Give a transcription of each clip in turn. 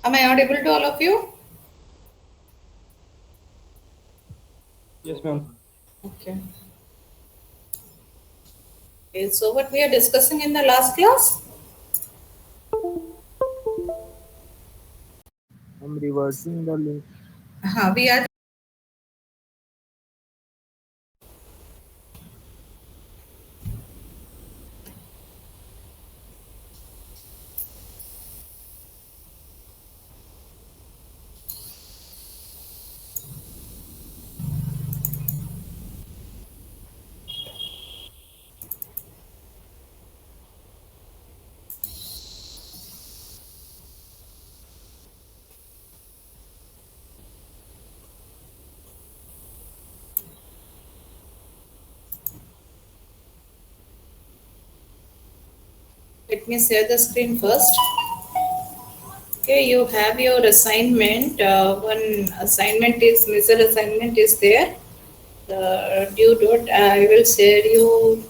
Am I audible to all of you? Yes, ma'am. Okay. Okay, so what we are discussing in the last class? I'm reversing the link. We are. Let me share the screen first. Okay, you have your assignment. One assignment is missile assignment is there. The due date I will share you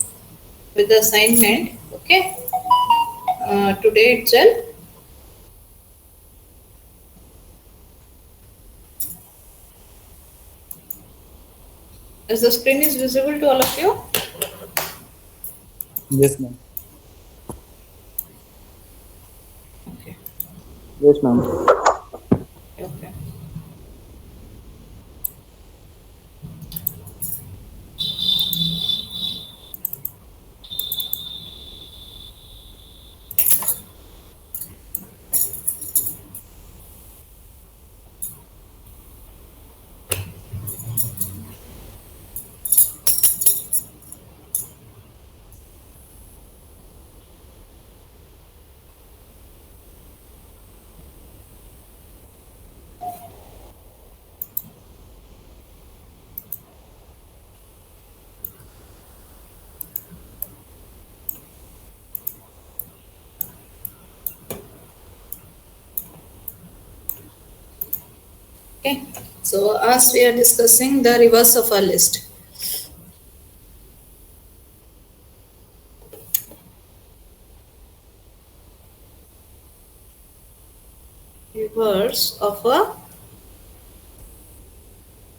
with the assignment. Okay, today itself. Is the screen is visible to all of you? Yes, ma'am. Okay. Yes, ma'am. Okay. Okay. So as we are discussing the reverse of a list. Reverse of a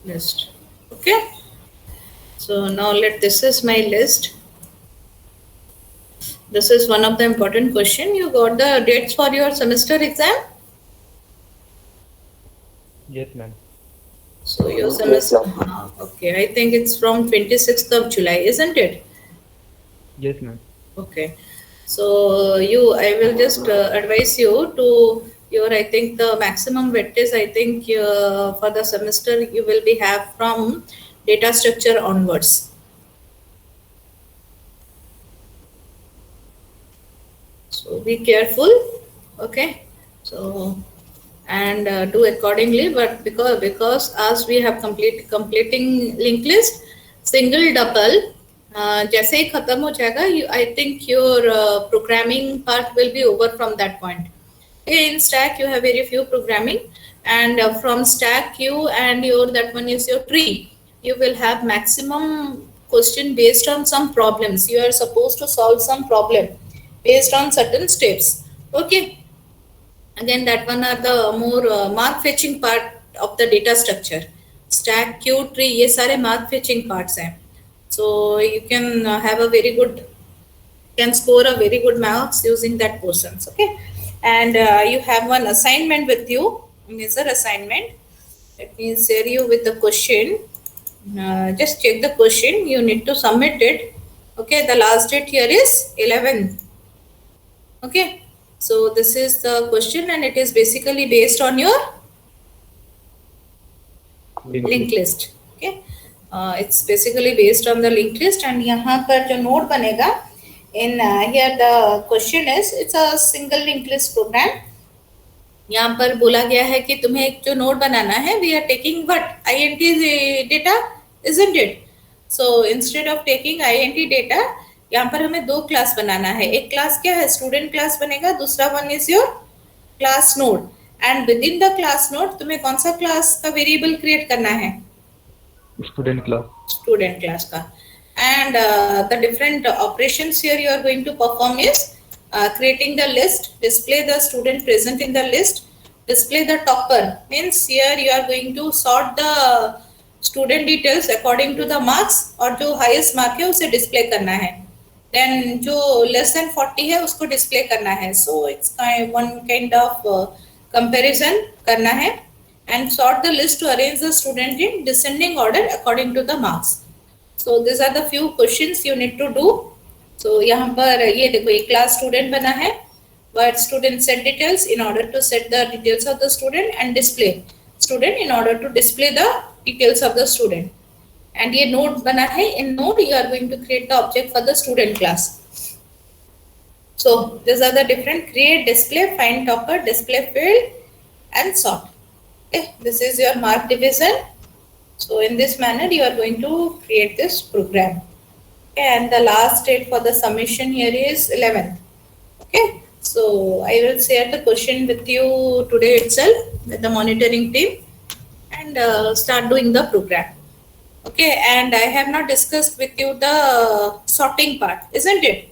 list. Okay. So now let this is my list. This is one of the important question. You got the dates for your semester exam. Yes, ma'am. So your semester. Okay, I think it's from 26th of July, isn't it? Yes, ma'am. Okay. So you, I will just advise you to your. I think the maximum wet is. I think for the semester you will be have from data structure onwards. So be careful. Okay. So and do accordingly. But because as we have completing linked list, single double. जैसे ही खत्म हो जाएगा, I think your programming part will be over from that point. In stack you have very few programming, and from stack you and your that one is your tree. You will have maximum question based on some problems. You are supposed to solve some problem based on certain steps. Okay. Again, that one are the more mark fetching part of the data structure. Stack, queue, tree, ये सारे mark fetching parts हैं. So you can have a very good, can score a very good marks using that portions. Okay, and you have one assignment with you, major assignment. Let me share you with the question. Just check the question. You need to submit it. Okay, the last date here is 11. Okay, so this is the question, and it is basically based on your Link linked list. list. Okay, it's basically based on the linked list, and यहाँ पर जो note बनेगा in here the question is it's a single linked list program. यहाँ पर बोला गया है कि तुम्हें एक जो नोट बनाना है, we are taking what int data, isn't it? So instead of taking int data, यहाँ पर हमें दो क्लास बनाना है. एक क्लास क्या है, स्टूडेंट क्लास बनेगा, दूसरा one is your class node. And with in the class node तुम्हें कौन सा क्लास का वेरिएबल क्रिएट करना है, Student class. student class का. And the different operations here you are going to perform is creating the list, display the student present in the list, display the topper means here you are going to sort the student details according to the marks और जो highest mark है उसे display करना है, then जो less than 40 है उसको display करना है. So it's one kind of comparison करना है and sort the list to arrange the student in descending order according to the marks. So these are the few questions you need to do. So यहाँ पर ये देखो एक class student बना है, but student set details in order to set the details of the student and display student in order to display the details of the student. And ये node बना है, in node you are going to create the object for the student class. So these are the different create, display, find topper, display field and sort. Okay, this is your mark division. So in this manner you are going to create this program. Okay, and the last date for the submission here is 11th. Okay, so I will share the question with you today itself with the monitoring team and start doing the program. Okay, and I have not discussed with you the sorting part, isn't it?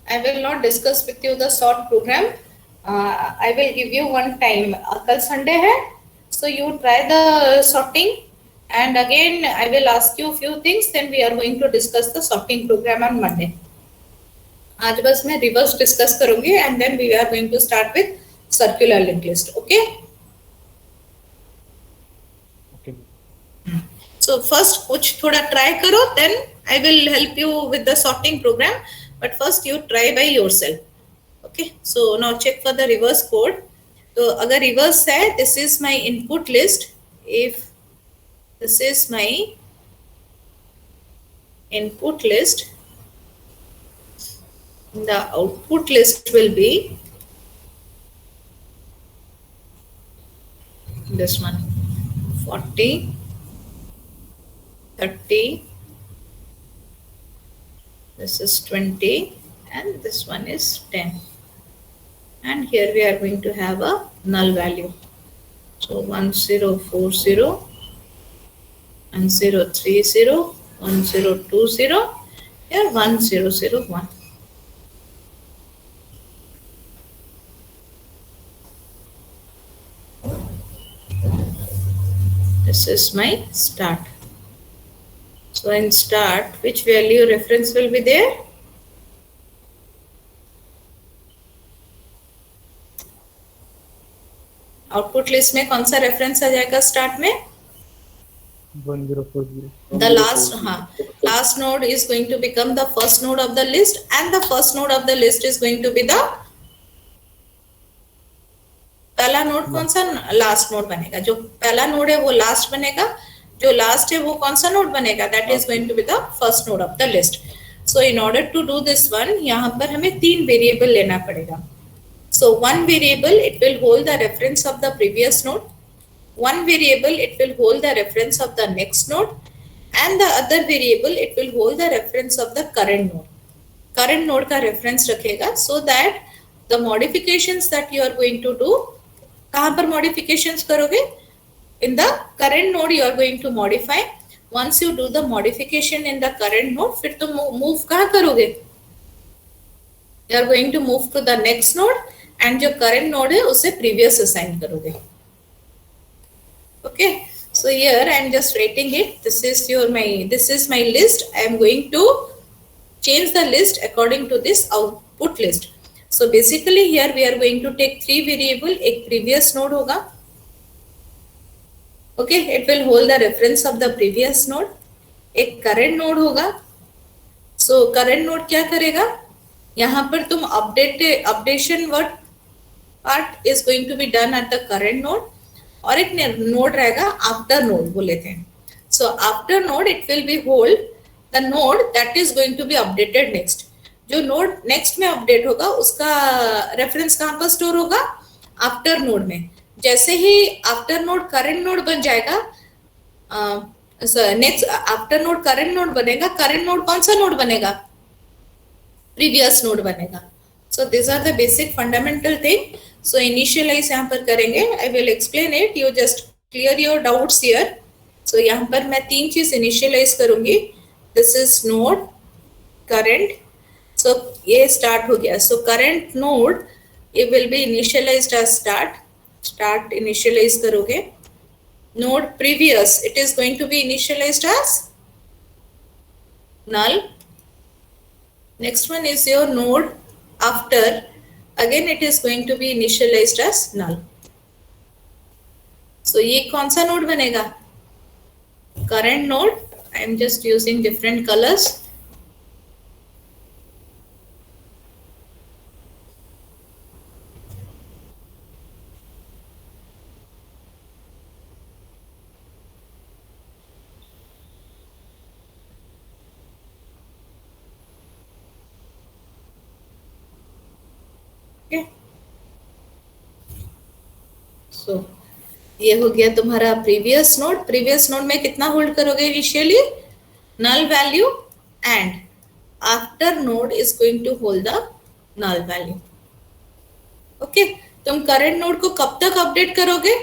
I will not discuss with you the sort program. I will give you one time. Kal Sunday hai, so you try the sorting, and again I will ask you a few things. Then we are going to discuss the sorting program on Monday. आज बस मैं reverse discuss करूँगी, and then we are going to start with circular linked list. Okay? Okay. So first कुछ थोड़ा try करो, then I will help you with the sorting program. But first you try by yourself. Okay, so now check for the reverse code. तो अगर reverse है, this is my input list. If this is my input list, the output list will be this one, 40, 30, this is 20, and this one is 10. And here we are going to have a null value. So 1040, 1030, 1020, here 1001. This is my start. So in start, which value reference will be there? Output list में कौन सा reference आ जाएगा start में? 1040. The last node is going to become the first node of the list, and the first node of the list is going to be the पहला node कौन सा? Last node बनेगा. जो पहला नोड है वो लास्ट बनेगा, जो लास्ट है वो कौन सा नोड बनेगा? That is going to be the first node of the list. So in order to do this one, यहाँ पर हमें 3 वेरिएबल लेना पड़ेगा. So one variable, it will hold the reference of the previous node. One variable, it will hold the reference of the next node, and the other variable, it will hold the reference of the current node. Current node का reference रखेगा, so that the modifications that you are going to do, कहाँ पर modifications करोगे? In the current node you are going to modify. Once you do the modification in the current node, फिर तुम move कहाँ करोगे? You are going to move to the next node, and जो current node है उसे previous assign करोगे. Okay, so here I am just writing it. This is my list. I am going to change the list according to this output list. So basically here we are going to take 3 variable. एक previous node होगा. Okay, it will hold the reference of the previous node. एक current node होगा. So current node क्या करेगा? यहाँ पर तुम updation what part is going to be done at the current node, और एक node रहेगा after node बोल लेते हैं. So after node it will be hold the node that is going to be updated next. जो node next में update होगा उसका reference कहाँ पर store होगा? After node में. जैसे ही after node current node बन जाएगा, next after node current node बनेगा, current node कौन सा node बनेगा? Previous node बनेगा. So these are the basic fundamental thing. So initialize यहाँ पर करेंगे. I will explain it. You just clear your doubts here. So यहाँ पर मैं 3 चीज initialize करूँगी. This is node, current. सो ये स्टार्ट हो गया. So current node it will be initialized as start initialize करोगे. Node previous it is going to be initialized as null. Next one is your node after, again it is going to be initialized as null. So ये कौन सा node बनेगा? Current node. I am just using different colors. सो ये हो गया तुम्हारा previous node. Previous node में कितना होल्ड करोगे initially? Null value. And after node is going to hold the null value. Okay. तुम करंट नोड को कब तक अपडेट करोगे?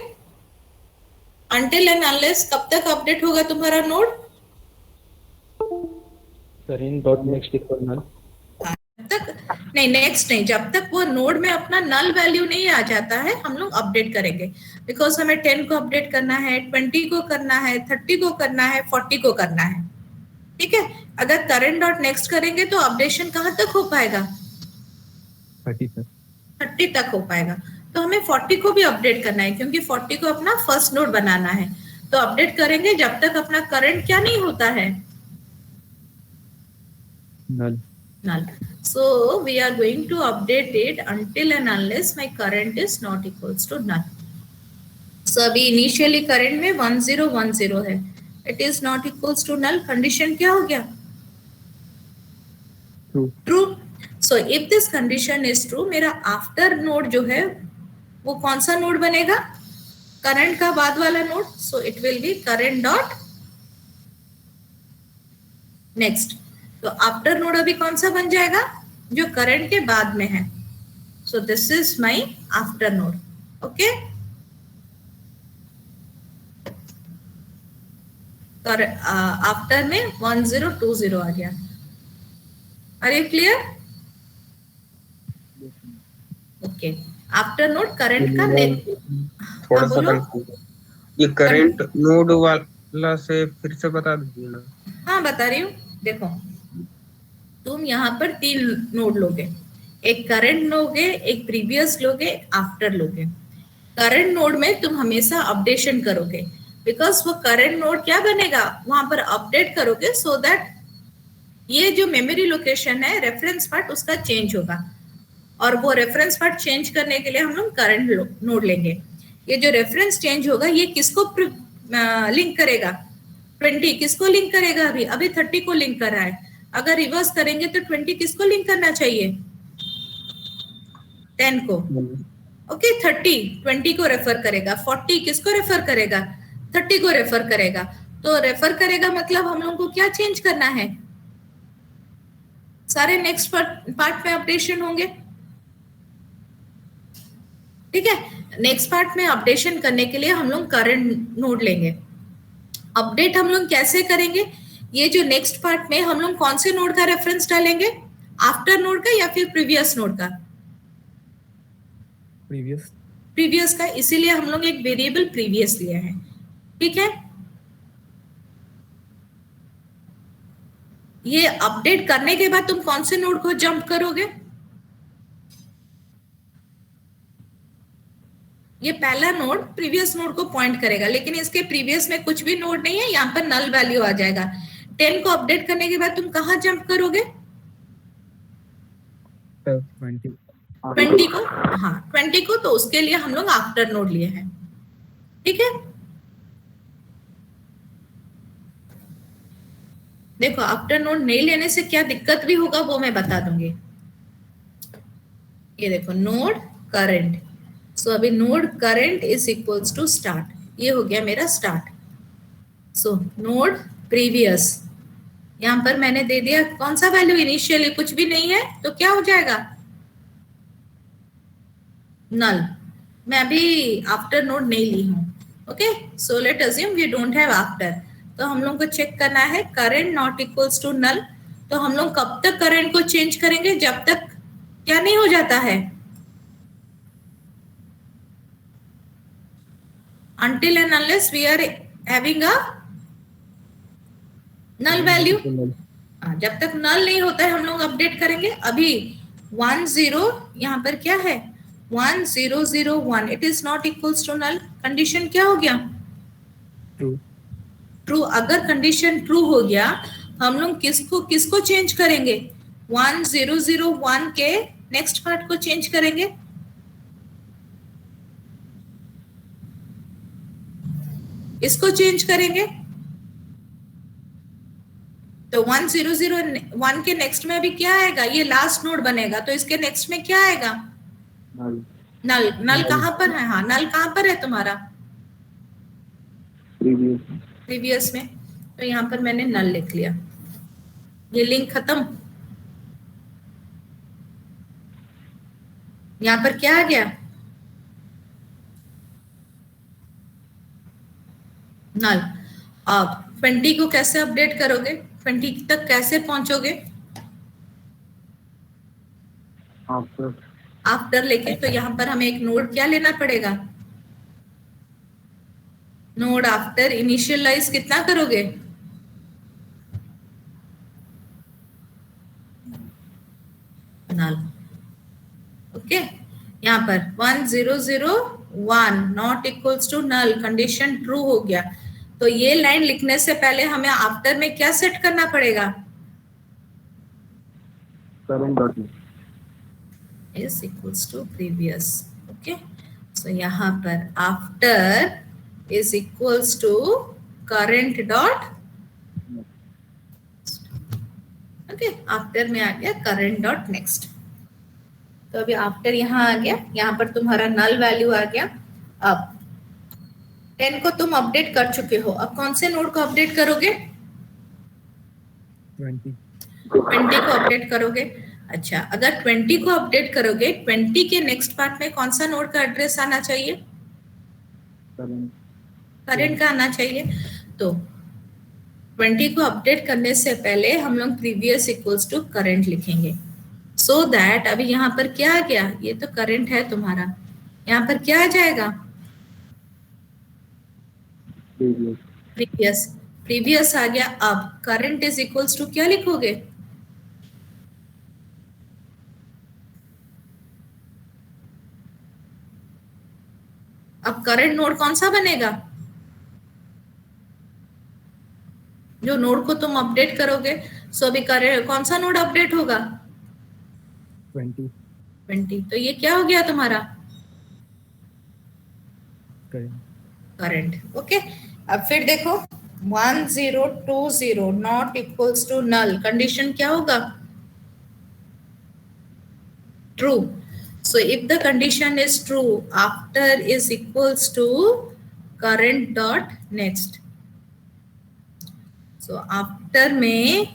अनटिल एंड अनलेस कब तक अपडेट होगा तुम्हारा node? Sir in dot next equal null. तक नहीं, नेक्स्ट नहीं, जब तक वो नोड में अपना नल वैल्यू नहीं आ जाता है हम लोग अपडेट करेंगे. बिकॉज हमें 10 को अपडेट करना है, 20 को करना है, 30 को करना है, 40 को करना है. ठीक है. अगर करंट डॉट नेक्स्ट करेंगे तो अपडेशन कहां तक हो पाएगा? 30 सर. 30 तक हो पाएगा. तो हमें 40 को भी अपडेट करना है क्योंकि 40 को अपना फर्स्ट नोड बनाना है. तो अपडेट करेंगे जब तक अपना करंट क्या नहीं होता है? नल. Null. So we are going to update it until and unless my current is not equals to null. So अभी initially current में 1010 है. It is not equals to null. Condition क्या हो गया? True. True. So if this condition is true, मेरा after node जो है वो कौन सा node बनेगा? Current का बाद वाला node. So it will be current dot next. तो आफ्टर नोड अभी कौन सा बन जाएगा? जो करंट के बाद में है. So this is my after node. Okay. After में 1020 आ गया. Are you clear? Okay. After node current का थोड़ा सा ये करंट नोड वाला से फिर से बता दीजिए ना. हाँ बता रही हूँ. देखो तुम यहाँ पर 3 नोड लोगे. एक करंट लोगे, एक प्रीवियस लोगे, एक आफ्टर लोगे. करंट नोड में तुम हमेशा अपडेशन करोगे बिकॉज वो करंट नोड क्या बनेगा? वहां पर अपडेट करोगे सो दैट ये जो मेमोरी लोकेशन है रेफरेंस पार्ट उसका चेंज होगा. और वो रेफरेंस पार्ट चेंज करने के लिए हम लोग करंट नोड लेंगे. ये जो रेफरेंस चेंज होगा ये किसको लिंक करेगा? 20 किसको लिंक करेगा? अभी अभी 30 को लिंक कर रहा है. अगर रिवर्स करेंगे तो 20 किसको लिंक करना चाहिए? 10 को. ओके. 30 20 को रेफर करेगा. 40 किसको रेफर करेगा? 30 को रेफर करेगा. तो रेफर करेगा मतलब हम लोग को क्या चेंज करना है? सारे नेक्स्ट पार्ट में अपडेशन होंगे. ठीक है. नेक्स्ट पार्ट में अपडेशन करने के लिए हम लोग करंट नोड लेंगे. अपडेट हम लोग कैसे करेंगे? ये जो नेक्स्ट पार्ट में हम लोग कौन से नोड का रेफरेंस डालेंगे? आफ्टर नोड का या फिर प्रीवियस नोड का? प्रीवियस का. इसीलिए हम लोग एक वेरिएबल प्रीवियस लिए हैं. ठीक है. ये अपडेट करने के बाद तुम कौन से नोड को जंप करोगे? ये पहला नोड प्रीवियस नोड को पॉइंट करेगा लेकिन इसके प्रीवियस में कुछ भी नोड नहीं है. यहाँ पर नल वैल्यू आ जाएगा. 10 को अपडेट करने के बाद तुम कहाँ जंप करोगे? 20 को. हाँ 20 को. तो उसके लिए हम लोग आफ्टर नोड लिए हैं. ठीक है. देखो आफ्टर नोड नहीं लेने से क्या दिक्कत भी होगा वो मैं बता दूंगी. ये देखो नोड करंट. सो अभी node current is equals to start. ये हो गया मेरा स्टार्ट. सो नोड प्रीवियस यहां पर मैंने दे दिया कौन सा वैल्यू? इनिशियली कुछ भी नहीं है तो क्या हो जाएगा? नल. मैं अभी आफ्टर नोड नहीं ली हूं. Okay. So let assume we don't have after. तो हम लोग को चेक करना है current not equals to null. तो हम लोग कब तक करंट को चेंज करेंगे? जब तक क्या नहीं हो जाता है, until and unless we are having a null value. जब तक नल नहीं होता है हम लोग अपडेट करेंगे। अभी 10 यहाँ पर क्या है, 1001, it is not equals to null. Condition क्या हो गया? ट्रू। ट्रू। अगर कंडीशन ट्रू हो गया हम लोग किसको चेंज करेंगे? 1001 के नेक्स्ट पार्ट को चेंज करेंगे। इसको चेंज करेंगे। तो 1001 के नेक्स्ट में अभी क्या आएगा? ये लास्ट नोड बनेगा, तो इसके नेक्स्ट में क्या आएगा? नल। नल कहाँ पर है? हाँ, नल कहाँ पर है तुम्हारा? प्रीवियस में। तो यहाँ पर मैंने नल लिख लिया। ये लिंक खत्म। यहाँ पर क्या आ गया? नल। अब 20 को कैसे अपडेट करोगे? 20 तक कैसे पहुंचोगे? आफ्टर लेके। तो यहाँ पर हमें एक नोड क्या लेना पड़ेगा? नोड आफ्टर इनिशियलाइज कितना करोगे? नल। ओके। यहाँ पर 1001 not equals to null, condition true हो गया। तो ये लाइन लिखने से पहले हमें आफ्टर में क्या सेट करना पड़ेगा? Current dot is equals to previous. Okay. So यहाँ पर after is equals to current dot. Okay, after में आ गया करंट डॉट नेक्स्ट। तो अभी आफ्टर यहाँ आ गया, यहाँ पर तुम्हारा नल वैल्यू आ गया। अब 10 को तुम अपडेट कर चुके हो, अब कौन से नोड को अपडेट करोगे? 20 को अपडेट करोगे। अच्छा, अगर 20 को अपडेट करोगे, 20 के नेक्स्ट पार्ट में कौन सा नोड का एड्रेस आना चाहिए? करंट का आना चाहिए। तो 20 को अपडेट करने से पहले हम लोग प्रीवियस इक्वल्स टू करंट लिखेंगे, सो दैट अभी यहाँ पर क्या आ गया? ये तो करंट है तुम्हारा, यहाँ पर क्या आ जाएगा? प्रीवियस। प्रीवियस आ गया। अब करंट इज इक्वल्स टू क्या लिखोगे? अब करंट नोड कौन सा बनेगा? जो नोड को तुम अपडेट करोगे, सो अभी करंट कौन सा नोड अपडेट होगा? 20। तो ये क्या हो गया तुम्हारा? करंट। ओके। अब फिर देखो 1020 not equals to null, condition क्या होगा? True. So if the condition is true, after is equals to current dot next. So after में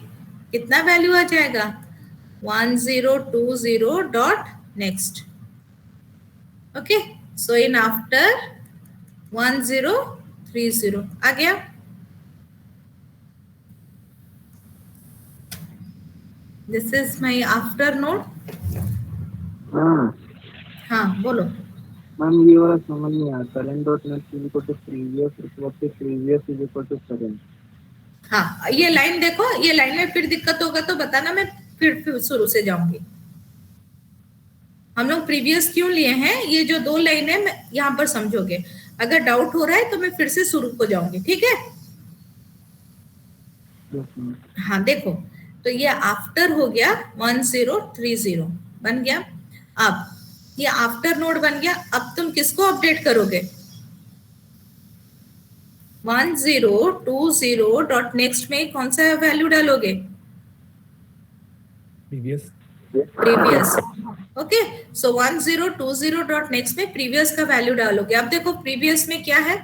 कितना वैल्यू आ जाएगा? 1020 dot next. Okay. So in after 1030 आ गया। This is my after node. हाँ बोलो। Ma'am ये वाला समझ नहीं आया, current dot next is equal to previous is equal to current. हाँ, ये लाइन देखो, ये लाइन में फिर दिक्कत होगा तो बताना, मैं फिर शुरू से जाऊंगी। हम लोग प्रीवियस क्यों लिए हैं, ये जो दो लाइन है यहाँ पर समझोगे। अगर डाउट हो रहा है तो मैं फिर से शुरू को जाऊंगी, ठीक है? हाँ देखो, तो ये आफ्टर हो गया 1030 बन गया। अब ये आफ्टर नोड बन गया। अब तुम किसको अपडेट करोगे? 1020 डॉट नेक्स्ट में कौन सा वैल्यू डालोगे? प्रीवियस। ओके। सो 1020 डॉट नेक्स्ट में प्रीवियस का वैल्यू डालोगे। अब देखो प्रीवियस में क्या है?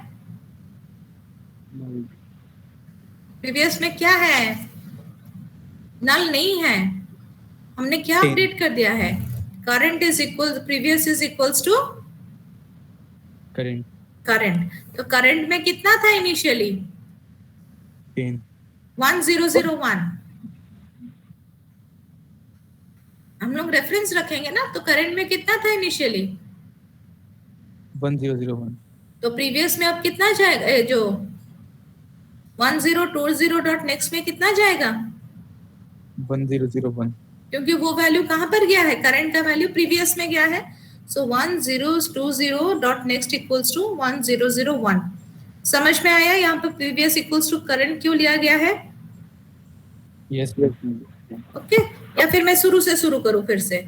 प्रीवियस में क्या है? नल नहीं है। हमने क्या अपडेट कर दिया है? Current is equal, previous is equals to current. तो करंट में कितना था इनिशियली? 1001। हम लोग रेफरेंस रखेंगे ना, तो करंट में कितना था इनिशियली? 1001। तो प्रीवियस में अब कितना जाएगा? जो 1020 डॉट नेक्स्ट में कितना जाएगा? 1001। क्योंकि वो वैल्यू कहां पर गया है? करंट का वैल्यू प्रीवियस में गया है। सो 1020 डॉट नेक्स्ट इक्वल्स टू 1001। समझ में आया यहाँ पर प्रीवियस इक्वल्स टू करंट क्यों लिया गया है? Yes Yes, ma'am. ma'am. Okay, या फिर मैं शुरू से शुरू करूं फिर से?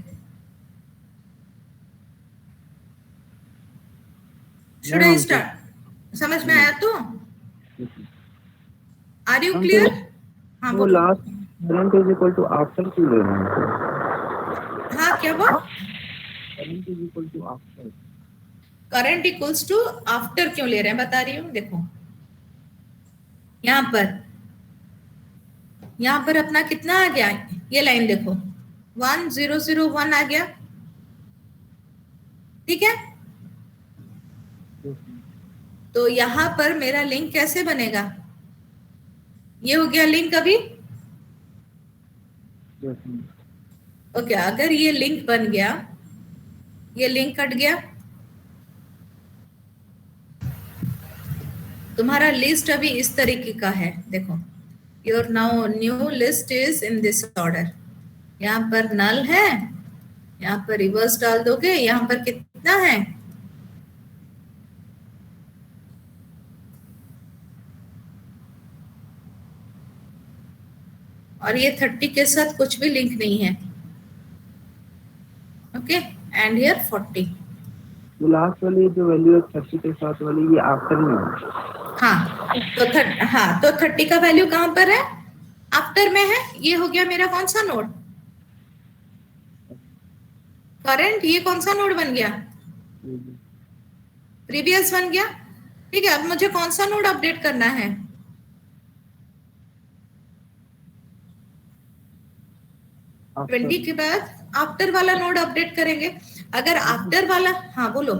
Should No, I ma'am, start? समझ में आया तो? Yes, ma'am. आर यू हम क्लियर? तो हाँ वो बोलो। Last current is equal to after क्यों ले रहे हैं? हाँ क्या वो? Current is equal to after. Current equals to after क्यों ले रहे हैं, बता रही हूँ। देखो यहाँ पर अपना कितना आ गया? ये लाइन देखो, 1001 आ गया, ठीक है। Yes, ma'am. तो यहाँ पर मेरा लिंक कैसे बनेगा? ये हो गया लिंक अभी। Yes, ma'am. ओके, अगर ये लिंक बन गया, ये लिंक कट गया, तुम्हारा लिस्ट अभी इस तरीके का है। देखो, your now new list is in this order. यहाँ पर नल है, यहाँ पर रिवर्स डाल दोगे, यहाँ पर कितना है? और ये 30 के साथ कुछ भी लिंक नहीं है। Okay, and here 40। वो लास्ट वाली जो वैल्यू है 30 के साथ वाली, ये आफ्टर में है। हाँ तो 30 का वैल्यू कहां पर है? आफ्टर में है। ये हो गया मेरा कौन सा नोड? करंट। ये कौन सा नोड बन गया? प्रीवियस बन गया। ठीक है, अब मुझे कौन सा नोड अपडेट करना है? After. 20 के बाद आफ्टर वाला नोड अपडेट करेंगे। अगर आफ्टर वाला, हाँ बोलो।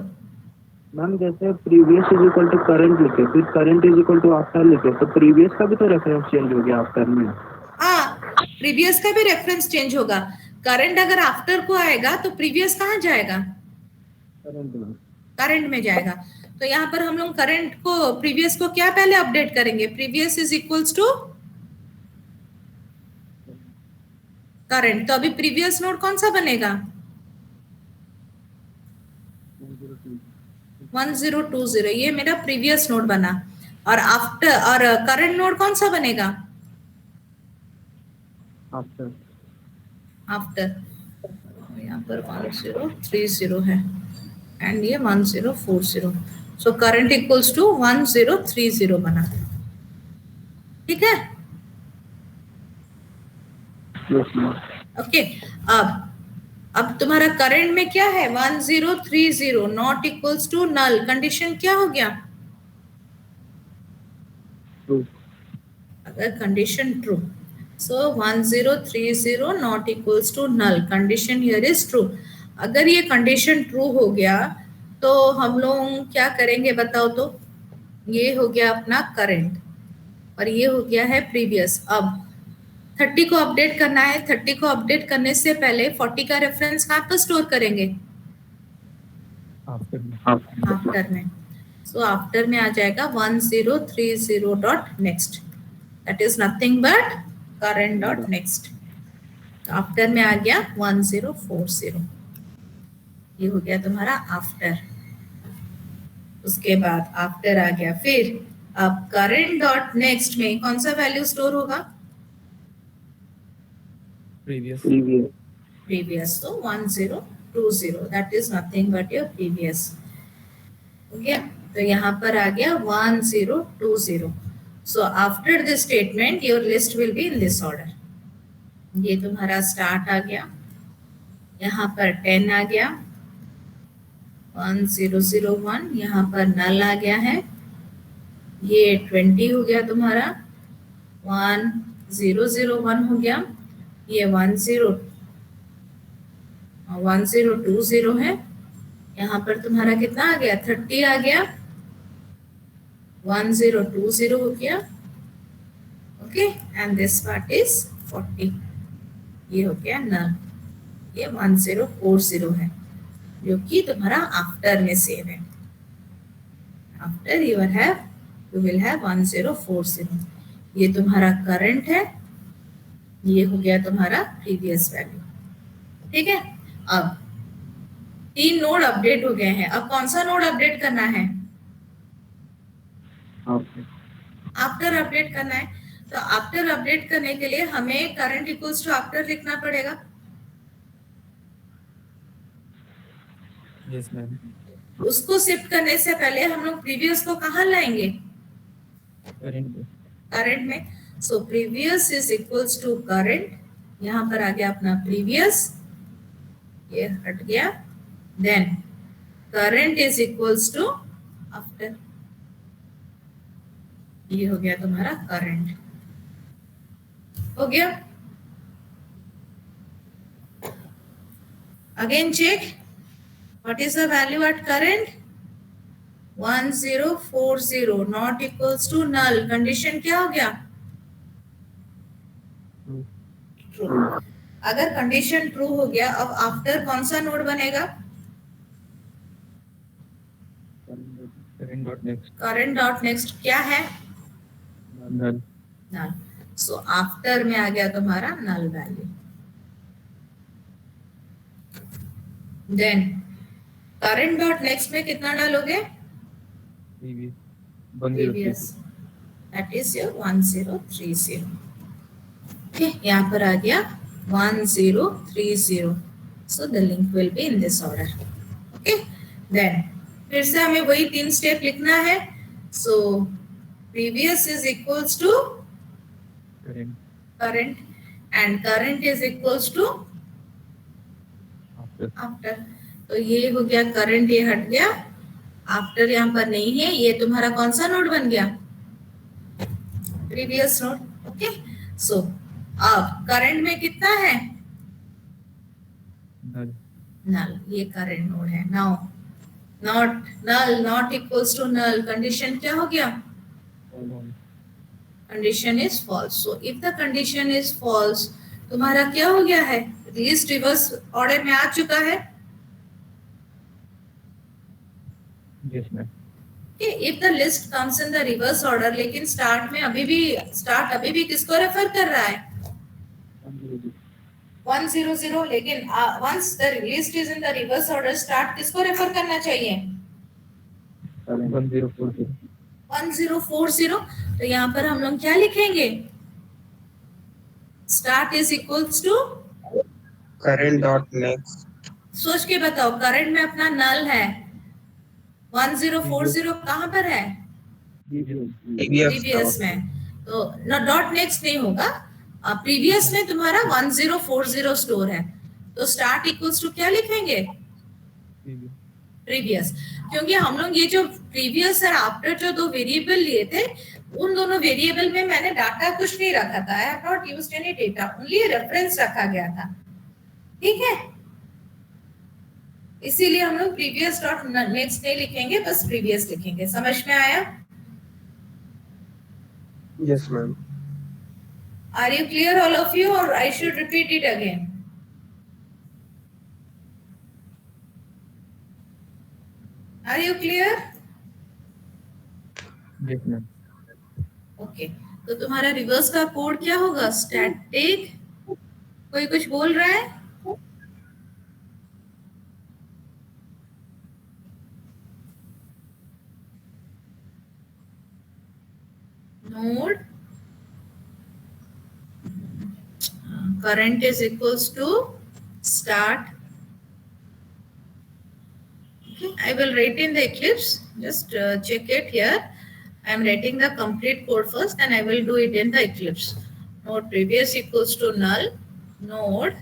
मैम जैसे previous is equal to current लिखे, फिर current is equal to after लिखे, तो प्रीवियस का भी तो रेफरेंस चेंज हो गया आफ्टर में। हाँ, प्रीवियस का भी रेफरेंस चेंज होगा। करंट अगर आफ्टर को आएगा तो प्रीवियस कहाँ जाएगा? करंट में। करंट में जाएगा। तो यहाँ पर हम लोग करंट को, प्रीवियस को क्या पहले अपडेट करेंगे? Previous is equals to current. तो अभी प्रीवियस नोड कौन सा बनेगा? 1020। ये मेरा प्रीवियस नोड बना। और आफ्टर और करंट नोड कौन सा बनेगा? आफ्टर। आफ्टर। यहाँ पर 1030 है एंड ये 1040। सो करंट इक्वल्स टू 1030 बना। ठीक है, यस मैम। ओके। अब तुम्हारा करंट में क्या है? 1030 not equals to null. Condition क्या हो गया? ट्रू। अगर condition true, so 1030 not equals to null, condition here is true. अगर ये कंडीशन ट्रू हो गया तो हम लोग क्या करेंगे बताओ तो? ये हो गया अपना करंट और ये हो गया है प्रीवियस। अब 30 को अपडेट करना है। 30 को अपडेट करने से पहले 40 का रेफरेंस कहाँ पर स्टोर करेंगे? आफ्टर में। आफ्टर में। सो आफ्टर में आ जाएगा 1030 dot next, that is nothing but current dot next. After में आ गया 1040। ये हो गया तुम्हारा आफ्टर। उसके बाद आफ्टर आ गया, फिर अब करंट डॉट नेक्स्ट में कौन सा वैल्यू स्टोर होगा? Previous. Previous. Previous, so 1020, that is nothing but your previous. Okay, तो यहाँ पर आ गया 1020. So after this statement your list will be in this order. ये तुम्हारा स्टार्ट आ गया, यहाँ पर 10 आ गया, 1001, यहाँ पर नल आ गया है, ये 20 हो गया तुम्हारा, 1001 हो गया, ये 1020 है। यहाँ पर तुम्हारा कितना आ गया? 30 आ गया, 1020 हो गया। Okay, and this part is 40। ये हो गया नल। ये 1040 है, जो कि तुम्हारा आफ्टर में सेव है। After you will have 1040। ये तुम्हारा करंट है, ये हो गया तुम्हारा प्रीवियस वैल्यू। ठीक है, अब 3 नोड अपडेट हो गए हैं। अब कौन सा नोड अपडेट करना है? आफ्टर अपडेट करना है। तो आफ्टर अपडेट करने के लिए हमें करंट इक्वल्स टू आफ्टर लिखना पड़ेगा। Yes, ma'am. उसको शिफ्ट करने से पहले हम लोग प्रीवियस को कहाँ लाएंगे? Current. करंट में। So previous is equals to current, यहाँ पर आ गया अपना प्रीवियस, ये हट गया, then current is equals to after, ये हो गया तुम्हारा करंट। हो गया। Again check, what is the value at current? 1040 not equals to null. Condition क्या हो गया? True. ट्रू। अगर कंडीशन ट्रू हो गया, अब आफ्टर कौन सा नोड बनेगा? Current dot next. Current dot next क्या है? Null. नल। सो आफ्टर में आ गया तुम्हारा null value. Then current dot next में कितना डालोगे? Previous. Previous, that is your 1030। Okay, यहाँ पर आ गया 1030। So the link will be in this order. Okay, then फिर से हमें वही 3 स्टेप लिखना है। So previous is equals to Current. Current and current is equals to After. After. तो ये हो गया करंट, ये हट गया, आफ्टर यहाँ पर नहीं है। ये तुम्हारा कौन सा नोड बन गया? Previous node. ओके, सो अब करंट में कितना है? Null. नल, ये करंट नोड है। Now not null, not equals to null, condition क्या हो गया? False. Condition is false. So if the condition is false, तुम्हारा क्या हो गया है? लिस्ट रिवर्स ऑर्डर में आ चुका है। Yes, ma'am. If the list comes in the reverse order, लेकिन स्टार्ट अभी भी किसको रेफर कर रहा है? 100। लेकिन once the list is in the reverse order, start किसको रेफर करना चाहिए? 1040. 1040। तो यहाँ पर हम लोग क्या लिखेंगे? Start is equals to, current dot next. सोच के बताओ, करंट में अपना नल है, 1040 कहाँ पर है? प्रीवियस में। तो डॉट नेक्स्ट नहीं होगा, प्रीवियस में तुम्हारा 1040 स्टोर है। तो स्टार्ट इक्वल्स टू क्या लिखेंगे? Previous. प्रीवियस। क्योंकि हम लोग ये जो प्रीवियस और आफ्टर जो 2 वेरिएबल लिए थे, उन दोनों वेरिएबल में मैंने डाटा कुछ नहीं रखा था। I have not used any data, only reference रखा गया था। ठीक है, इसीलिए हम लोग प्रीवियस डॉट नेक्स्ट नहीं लिखेंगे, बस प्रीवियस लिखेंगे। समझ में आया? Yes, ma'am. Are you clear all of you, और I should repeat it again? Are you clear? Yes, ma'am. Okay, तो तुम्हारा रिवर्स का कोड क्या होगा? स्टैटिक, कोई कुछ बोल रहा है? Node current is equals to start. Okay, I will write in the Eclipse, just check it here. I am writing the complete code first, and I will do it in the Eclipse. Node previous equals to null, node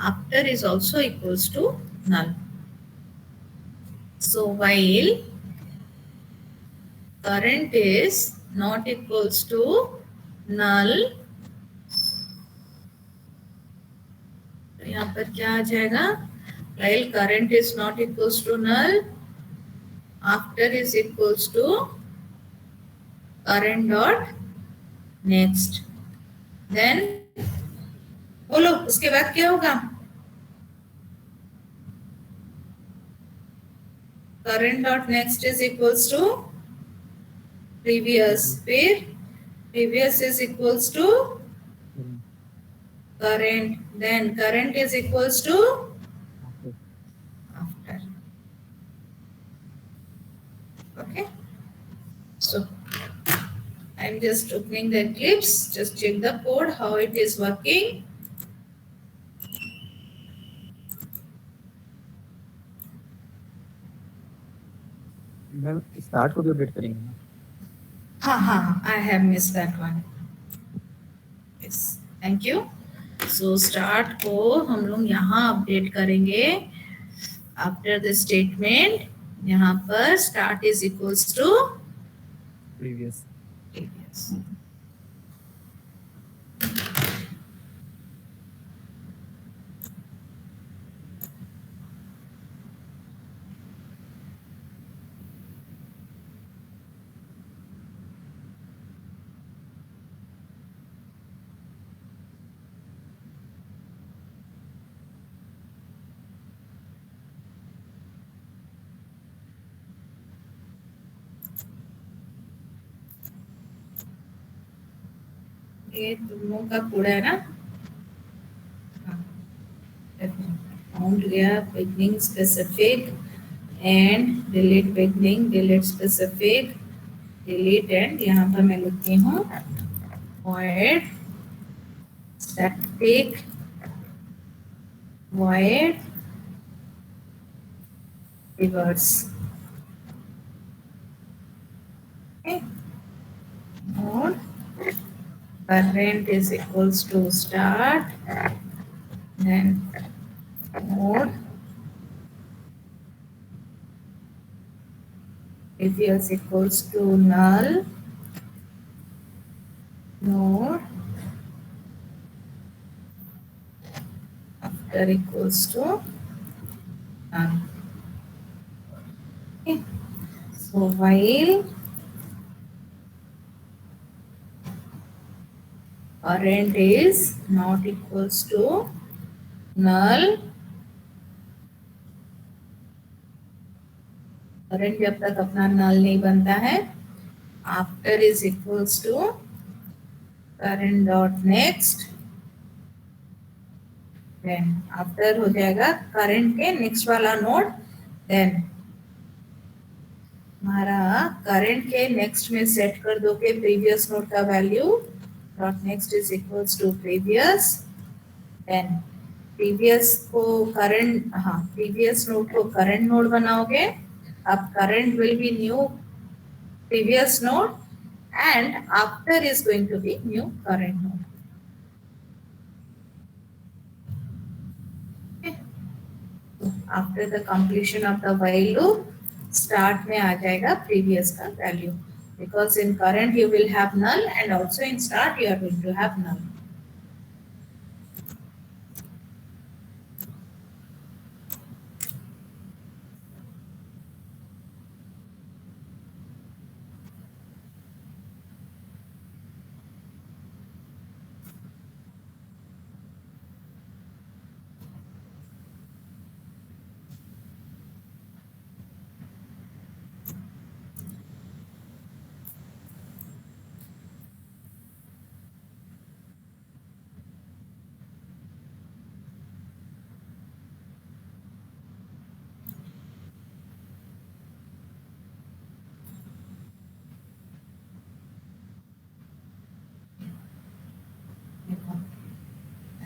after is also equals to null. So while current is not equals to null, तो यहाँ पर क्या आ जाएगा? While current is not equals to null, after is equals to current dot next. Then बोलो उसके बाद क्या होगा? current dot next is equals to previous. Where previous is equals to current. Then current is equals to after. Okay. So I'm just opening the Eclipse. Just check the code how it is working. Ma'am start को भी update करेंगे ना? हाँ, I have missed that one. Yes, thank you. So start को हम लोग यहाँ update करेंगे. After the statement, यहाँ पर start is equals to previous. previous. ये तुम लोगों का कूड़ा है ना? Found गया beginning specific and delete beginning, delete specific, delete and यहाँ पर मैं लिखती हूँ void static void reverse. Okay. Node current is equals to start, then node previous equals to null, node after equals to null. Okay. So while current is not equals to null, current जब तक अपना null नहीं बनता है, after is equals to current dot next, then after हो जाएगा current के next वाला node, then हमारा current के next में set कर दो के previous node का value dot next is equals to previous, then previous को current, हाँ previous node को current node बनाओगे, अब current will be new previous node and after is going to be new current node. Okay. So after the completion of the while loop, start में आ जाएगा previous का value, because in current you will have null and also in start you are going to have null.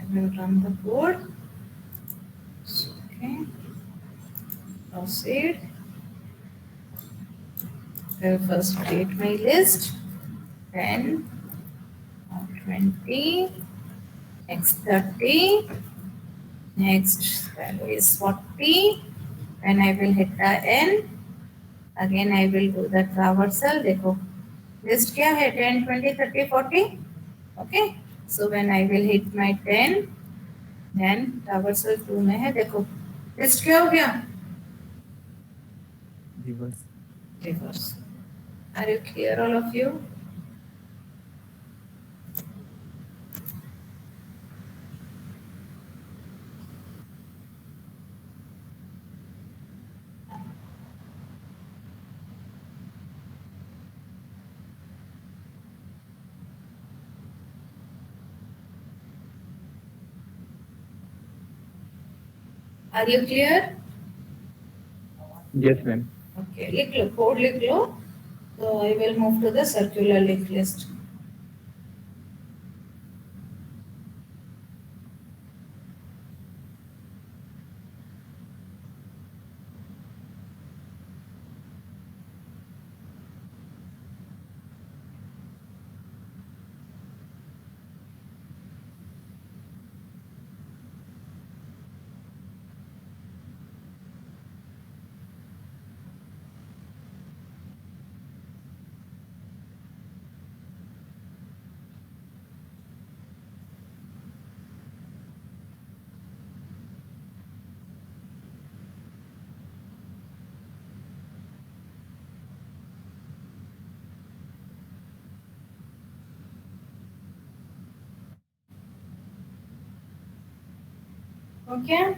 I will run the code. Okay. Proceed. I will first create my list. 10, 20, next 30, next value is 40. When I will hit the N, again I will do the traversal. देखो list क्या है 10, 20, 30, 40. Okay. So when I will hit my 10, then traversal 2 में है देखो list क्या हो गया reverse. reverse. Are you clear all of you? Are you clear? Yes, ma'am. Okay, लिख लो, code लिख लो. So I will move to the circular linked list. Okay.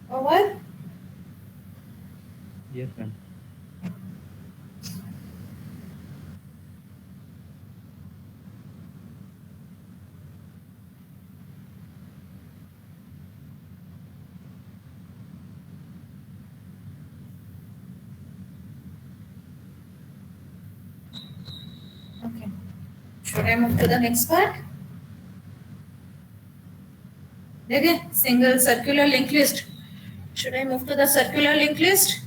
Over. Yes, ma'am. Okay. Should I move to the next part? Okay. Single circular linked list. Should I move to the circular linked list?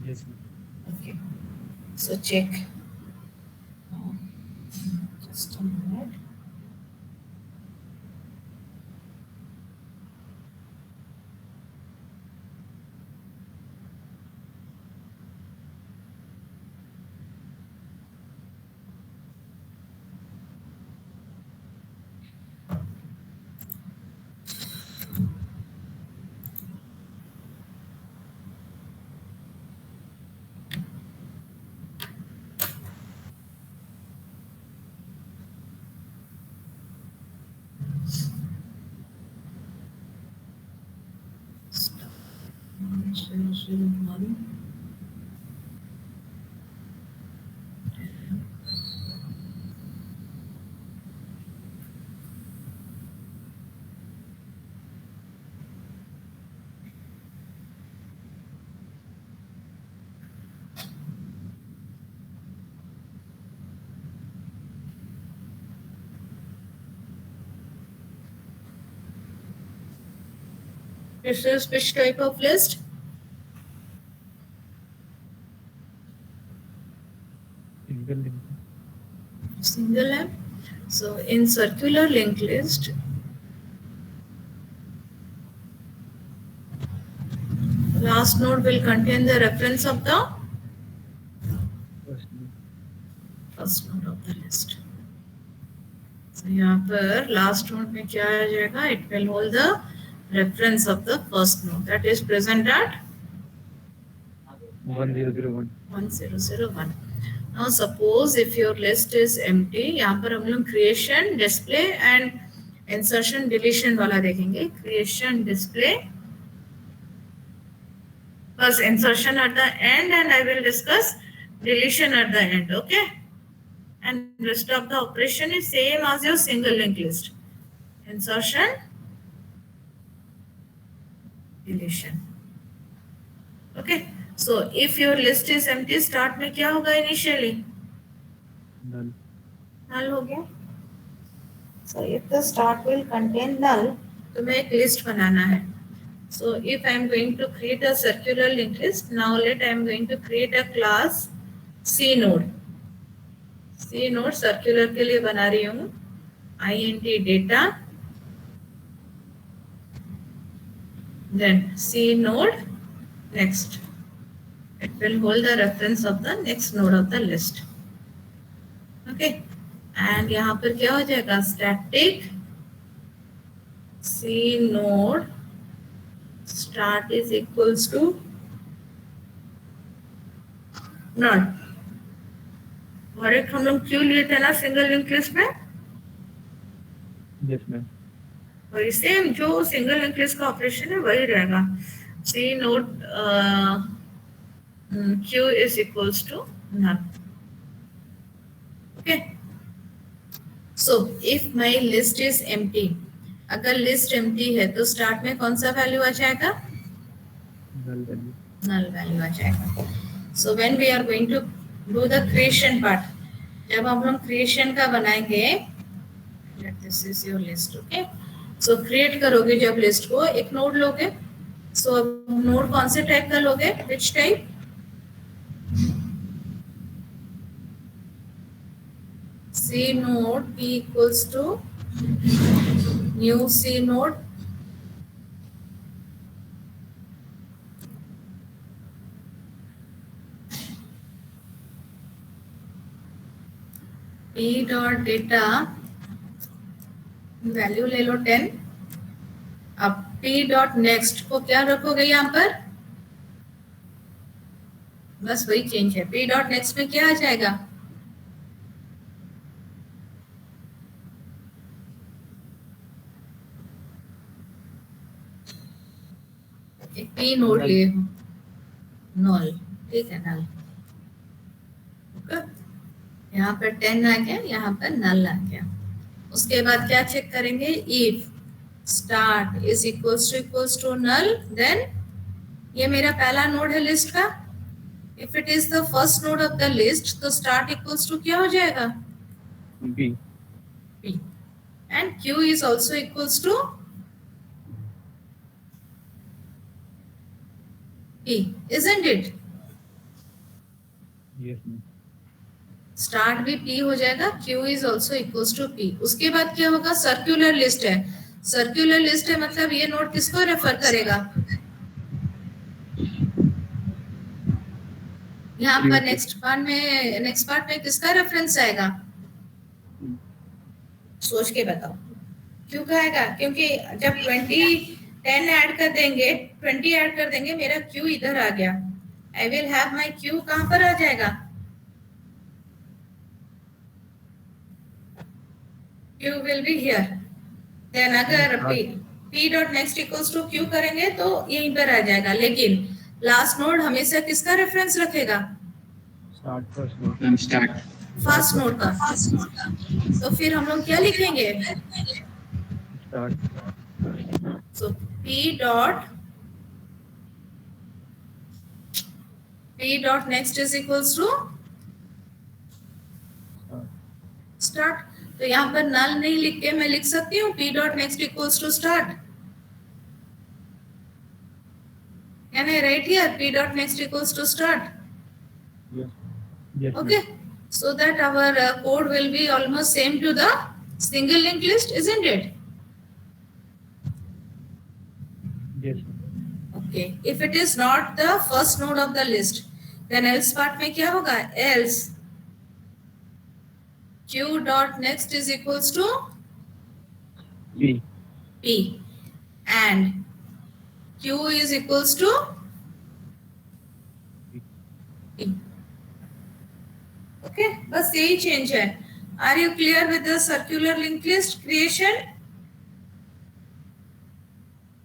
Yes, ma'am. Okay. So check. Just a minute. Stop. 001. This is which type of list? Single link. Single app. So in circular linked list, last node will contain the reference of the First node. first node of the list. So यहाँ पर last node में क्या आ जाएगा? It will hold the reference of the first node that is present at 1001. 1001. Now suppose if your list is empty, यहाँ पर हम लोग creation, display and insertion, deletion वाला देखेंगे. Creation, display plus insertion at the end, and I will discuss deletion at the end. Okay. And rest of the operation is same as your single linked list. Insertion, deletion. Okay. So if your list is empty, start में क्या होगा initially? Null. Null हो गया. So if the start will contain null, तुम्हें एक list बनाना है. So if I am going to create a circular linked list, now let I am going to create a class C node. C node circular के लिए बना रही हूँ. int data, then C node next. It will hold the reference of the next node of the list. Okay, and यहाँ पर क्या हो जाएगा, static C node start is equals to not. और एक हम लोग क्यों लिए थे ना सिंगल लिंक लिस्ट में, यस मैम। वही सेम जो सिंगल लिंक लिस्ट का ऑपरेशन है वही रहेगा। C node q is equals to null. Okay, so if my list is empty, अगर लिस्ट एम्प्टी है तो स्टार्ट में कौन सा वैल्यू आ जाएगा, नल वैल्यू। नल वैल्यू आ जाएगा। So when we are going to do the creation part, जब हम लोग क्रिएशन का बनाएंगे, this is your list. Okay, so create करोगे जब लिस्ट को, एक नोड लोगे। सो नोड कौन से टाइप का लोगे, which type, C node p equals to new C node, p dot data value ले लो 10। अब p डॉट नेक्स्ट को क्या रखोगे यहाँ पर, बस वही चेंज है। p डॉट नेक्स्ट में क्या आ जाएगा, p नोड लिए हो, नल, ठीक है, नल। यहाँ पर 10 आ गया, यहाँ पर नल आ गया। उसके बाद क्या चेक करेंगे, if start is equals to null, then ये मेरा पहला नोड है लिस्ट का। If it is the first node of the list तो स्टार्ट इक्वल्स टू क्या हो जाएगा, B. p, and q is also equals to p, isn't it? Yes ma'am. Start भी p हो जाएगा, q is also equals to p। उसके बाद क्या होगा, सर्कुलर लिस्ट है। सर्कुलर लिस्ट है मतलब ये नोड किसको रेफर करेगा, यहाँ पर नेक्स्ट पार्ट में किसका रेफरेंस आएगा, सोच के बताओ। क्यों कहेगा, क्योंकि जब 10 ऐड कर देंगे मेरा क्यू इधर आ गया। I will have my q कहां पर आ जाएगा, q will be here. Then अगर p dot next equals to q करेंगे तो यहीं पर आ जाएगा, लेकिन लास्ट नोड हमेशा किसका रेफरेंस रखेगा, start first node. Start first node का। तो फिर हम लोग क्या लिखेंगे, start. so p dot next is equals to start। तो यहाँ पर नल नहीं लिख के मैं लिख सकती हूँ p dot next equals to start। Can I write here p dot next equals to start? Yes. Yes Okay, so that our code will be almost same to the single linked list, isn't it? Yes. Okay, if it is not the first node of the list, then else part में क्या होगा, else q dot next is equals to B. p and q is equals to p। Okay, बस यही change है। Are you clear with the circular linked list creation?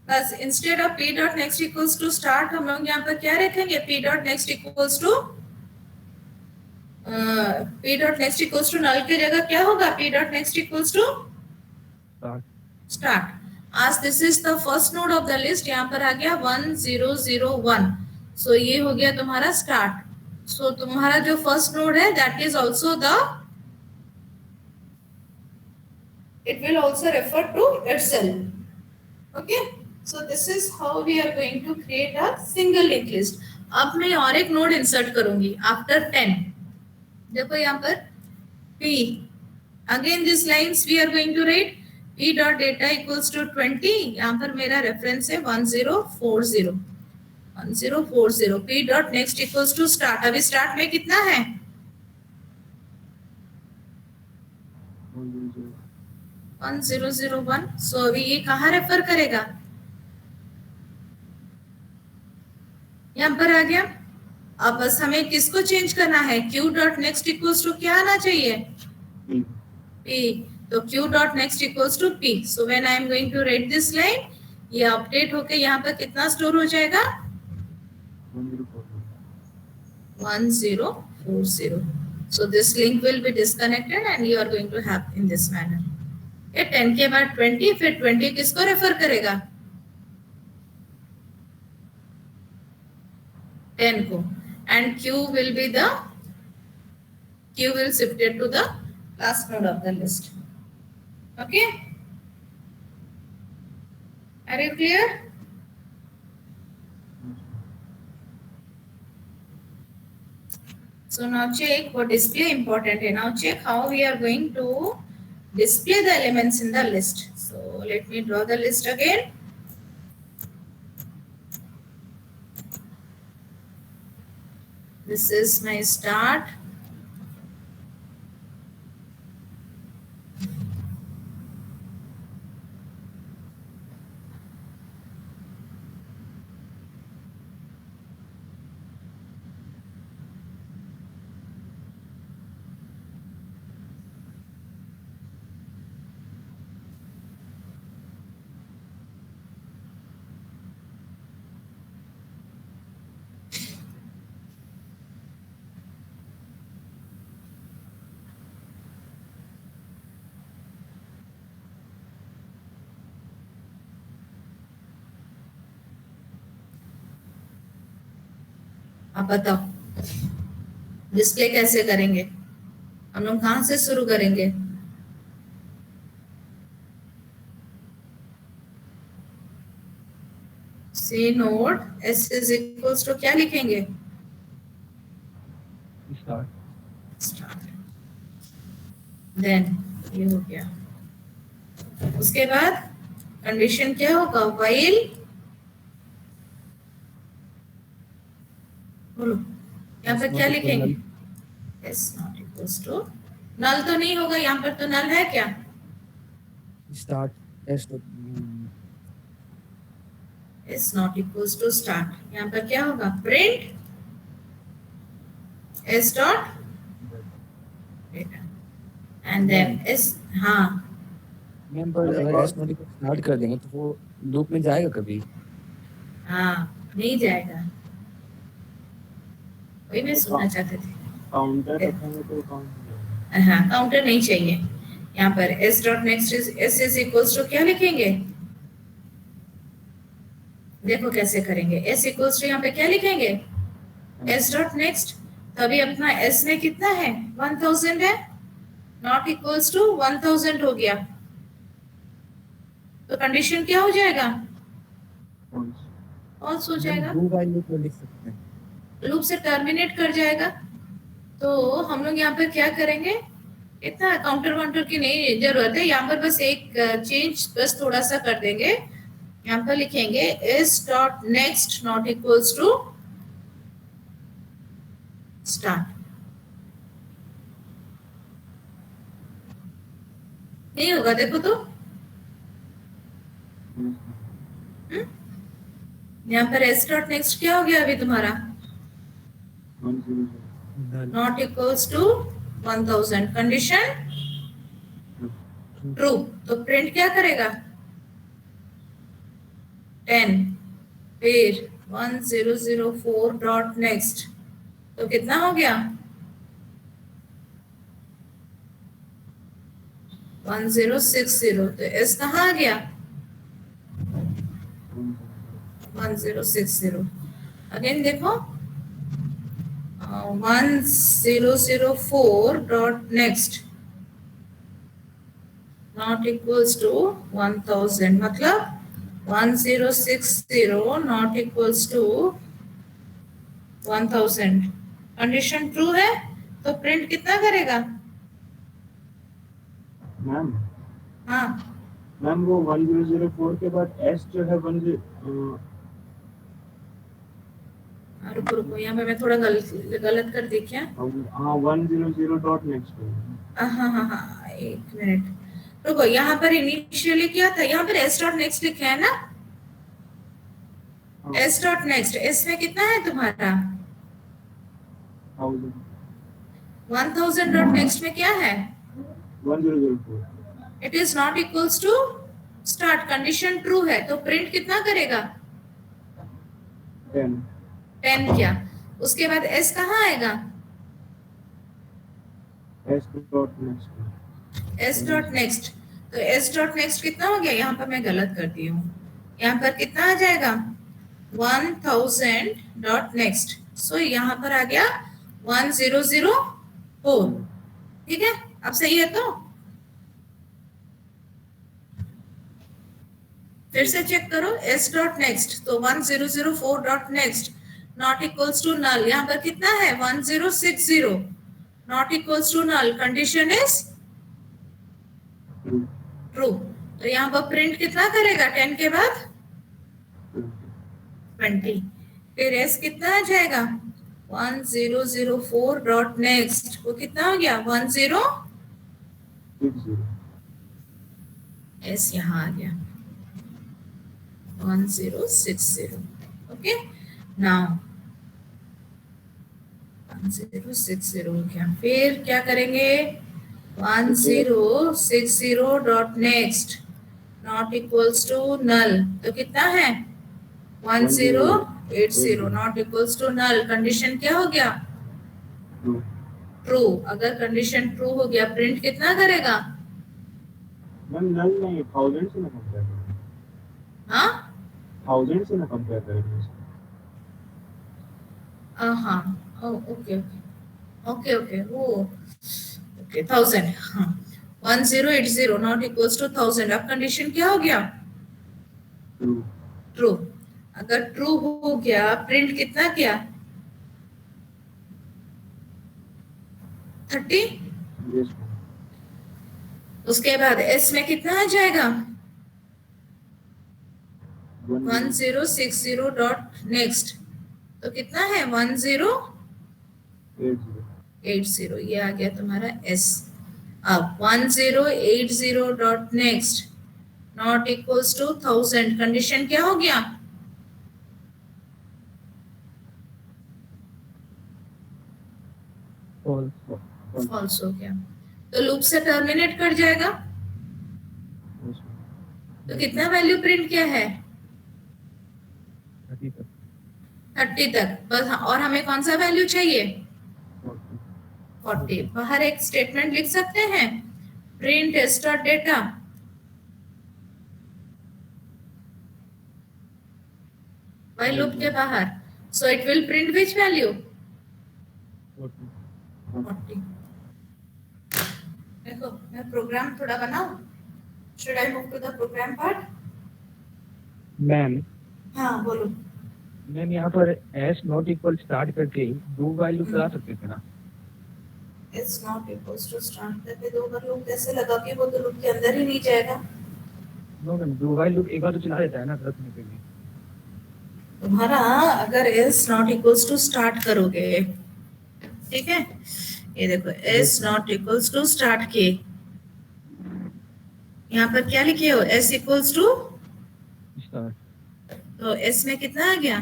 बस instead of p dot next equals to start हम लोग यहाँ पर क्या रखेंगे, p dot next equals to p dot next equals to null की जगह क्या होगा, p dot next equals to start। आज this is the first node of the list, यहाँ पर आ गया 1001। सो ये हो गया तुम्हारा स्टार्ट। सो तुम्हारा जो फर्स्ट नोड है that is also the, it will also refer to itself। Okay, so this is how we are going to create a single linked list। अब मैं और एक नोड इंसर्ट करूंगी आफ्टर 10। देखो यहाँ पर p, again this lines we are going to write p dot data equals to 20. यहाँ पर मेरा रेफरेंस है 1040 1040. p dot next equals to start. अभी स्टार्ट में कितना है? 1001. सो अभी ये कहाँ रेफर करेगा? यहाँ पर आ गया. अब बस हमें किसको चेंज करना है? q dot next equals to क्या आना चाहिए? p. तो q dot next equals to p. So when I am going to write this line, ये अपडेट होके यहाँ पर कितना स्टोर हो जाएगा? 1040. So this link will be disconnected and you are going to have in this manner. 10 के बाद 20, फिर 20 किसको रेफर करेगा? 10 को. And Q will shifted to the last node of the list. Okay? Are you clear? So now check for display important. Now check how we are going to display the elements in the list. So let me draw the list again. This is my start. अब बताओ display कैसे करेंगे? हम लोग कहां से शुरू करेंगे? C node s is equals to क्या लिखेंगे? स्टार्ट. देन ये हो गया. उसके बाद कंडीशन क्या होगा? व्हाइल. बोलो यहाँ पर क्या लिखेंगे? S not equals to null तो नहीं होगा यहाँ पर, तो नल है क्या? Start s not equals to start. यहाँ पर क्या होगा? Print s dot data and then s. हाँ मैम पर अगर एस नॉट स्टार्ट कर देंगे तो वो लूप में जाएगा कभी? हाँ नहीं जाएगा. वही मैं सुनना चाहते थे. काउंटर रखेंगे तो काउंट. हाँ काउंटर नहीं चाहिए. यहाँ पर s dot next s is equals to क्या लिखेंगे? देखो कैसे करेंगे. एस इक्वल्स टू यहाँ पे क्या लिखेंगे? S dot next. तो अभी अपना एस में कितना है? 1000 है. नॉट इक्वल्स टू 1000 हो गया. तो कंडीशन क्या हो जाएगा? फॉल्स हो जाएगा. डू व्हाइल लूप में लिख सकते हैं. लूप से टर्मिनेट कर जाएगा. तो हम लोग यहाँ पर क्या करेंगे? इतना काउंटर वाउंटर की नहीं जरूरत है. यहाँ पर बस एक चेंज बस थोड़ा सा कर देंगे. यहाँ पर लिखेंगे s dot next not equals to start. नहीं होगा देखो तो. यहाँ पर एस डॉट नेक्स्ट क्या हो गया अभी तुम्हारा? Not equals to 1000. Condition true. तो प्रिंट क्या करेगा? 10. फिर 1004 डॉट नेक्स्ट. तो कितना हो गया? 1060. तो एस कहाँ आ गया? 1060. अगेन देखो 1004 dot next not equals to 1000. मतलब 1060 not equals to 1000. Condition true है तो प्रिंट कितना करेगा? मैम हाँ मैम वो 1004 के बाद एस जो है 10 रुको रुको, यहाँ पे मैं थोड़ा गलत कर दी क्या? हाँ 100 डॉट नेक्स्ट। हाँ हाँ हाँ, एक मिनट रुको, यहाँ पर इनिशियली क्या था? यहाँ पर एस डॉट नेक्स्ट लिखा है ना? एस डॉट नेक्स्ट, एस में कितना है तुम्हारा? 1000 1000 डॉट नेक्स्ट में क्या है? 1004 it is not equals to start, condition true है तो प्रिंट कितना करेगा? 10 10 क्या? उसके बाद एस कहाँ आएगा? S dot next. S dot next, तो एस डॉट नेक्स्ट कितना हो गया? यहाँ पर मैं गलत कर दी हूँ, यहाँ पर कितना आ जाएगा? 1000 डॉट नेक्स्ट, सो यहाँ पर आ गया 1004। ठीक है, अब सही है तो? फिर से चेक करो, एस डॉट नेक्स्ट तो 1004 dot next not equals to null, यहाँ पर कितना है? 1060 not equals to null, condition is true, तो यहाँ पर प्रिंट कितना करेगा 10 के बाद? 20। फिर एस कितना आ जाएगा? 1004 डॉट नेक्स्ट, वो कितना हो गया? 10, एस यहाँ आ गया 1060। ओके, नाउ 1060 हो गया। फिर क्या करेंगे? 1060 dot next not equals to null, तो कितना है? 1080 not equals to null, condition क्या हो गया? ट्रू। अगर कंडीशन ट्रू हो गया, प्रिंट कितना करेगा? मैम नल नहीं, 1000 से ना कंपेयर करें। हाँ 1000 से ना कंपेयर करेंगे। हाँ, ओके ओके ओके ओके, वो ओके 1000, हाँ 1080 नॉट इक्वल्स टू 1000, अब कंडीशन क्या हो गया? ट्रू। अगर ट्रू हो गया, प्रिंट कितना किया? 30। यस उसके बाद एस में कितना आ जाएगा? मैम 1060 डॉट नेक्स्ट, तो कितना है? 1080, ये आ गया तुम्हारा एस। अब 1080 dot next not equals to 1000, condition क्या हो गया? फॉल्स हो गया, तो लूप से टर्मिनेट कर जाएगा। तो कितना वैल्यू प्रिंट किया है? 30 तक बस। हाँ, और हमें कौन सा वैल्यू चाहिए? 40। बाहर एक स्टेटमेंट लिख सकते हैं, print start data, while loop के बाहर, so it will print which value? 40। देखो, मैं प्रोग्राम थोड़ा बनाऊं? Should I move to the program part? Ma'am हाँ बोलो। मैम यहाँ पर एस नॉट इक्वल स्टार्ट करके ही डू वाइल लूप लगा सकते थे ना? It's not equals to start करके दो बार लूप कैसे लगा के? वो तो लूप के अंदर ही नहीं जाएगा। No ma'am, do while loop एक बार तो चला देता है ना 10 मिनट के लिए। तुम्हारा अगर s not equals to start करोगे, ठीक है, ये देखो s not equals to start के, यहाँ पर क्या लिखे हो? एस इक्वल्स टू, स्टार्ट तो एस में कितना आ गया?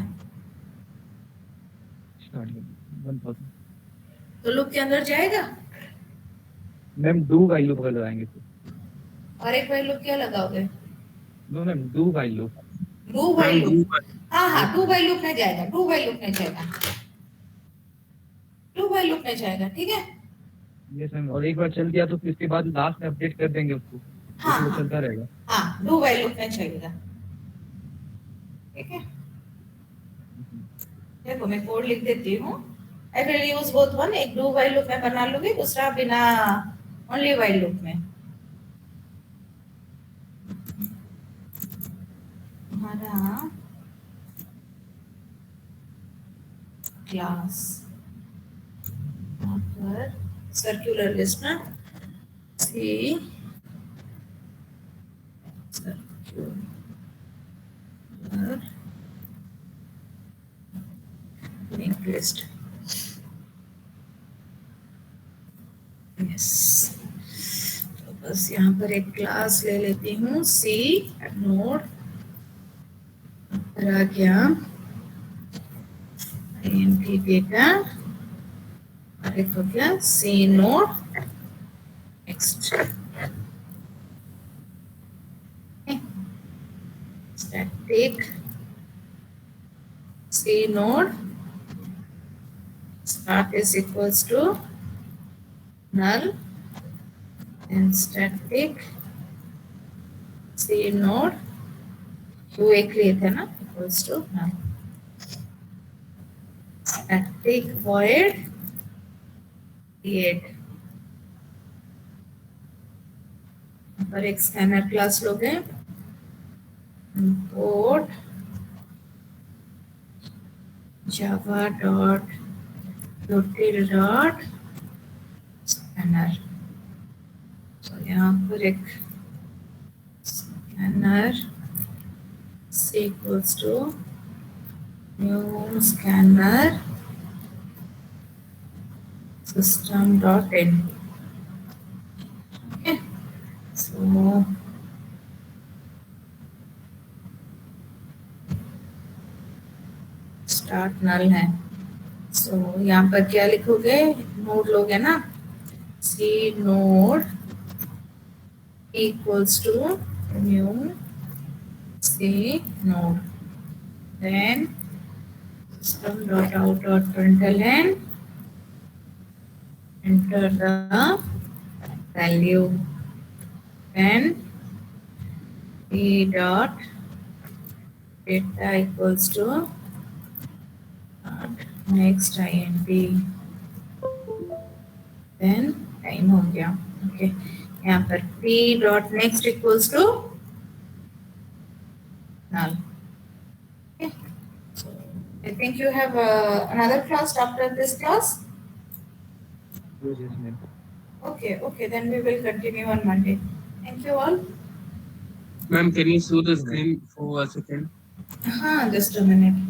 स्टार्ट 1000। तो लूप के अंदर जाएगा। मैम डू वाइल लूप अगर लगाएंगे तो। और एक बार लूप क्या लगाओगे? No ma'am, do while loop. Do while loop, हाँ हाँ, डू वाइल लूप में जाएगा, डू वाइल लूप में जाएगा, डू वाइल लूप में जाएगा, ठीक है। यस मैम, और एक बार चल गया तो फिर इसके बाद लास्ट में अपडेट कर देंगे उसको, हाँ तो वो हाँ चलता रहेगा। हाँ, डू वाइल लूप में चलेगा, ठीक है। देखो मैं कोड लिख देती हूँ। I will use both one, एक डू वाइल लूप में बना लूंगी, दूसरा बिना ओनली वाइल लूप में। हमारा क्लास पर सर्कुलर लिस्ट ना, सी लिंक लिस्ट। यस, तो बस यहाँ पर एक क्लास ले लेती हूँ, सी नोड पर आ गया INT डेटा और एक हो गया C node next static C node start is equals to null and static C node Q एक लिए थे ना equals to null static void create पर एक स्कैनर क्लास लोगे import java dot util dot scanner। तो यहाँ पर एक scanner C equals to new scanner system dot in। Okay, so start null है। सो यहाँ पर क्या लिखोगे, नोड लोगे ना, C node equals to new C node, then system dot out dot println, enter the value, then p dot data equals to next int, then time हो गया। Okay, यहाँ पर p dot next equals to null। Okay, so I think you have another class after this class. Yes, yes, ma'am. Okay, then we will continue on Monday. Thank you all. Ma'am, can you show the screen for a second? हाँ, just a minute.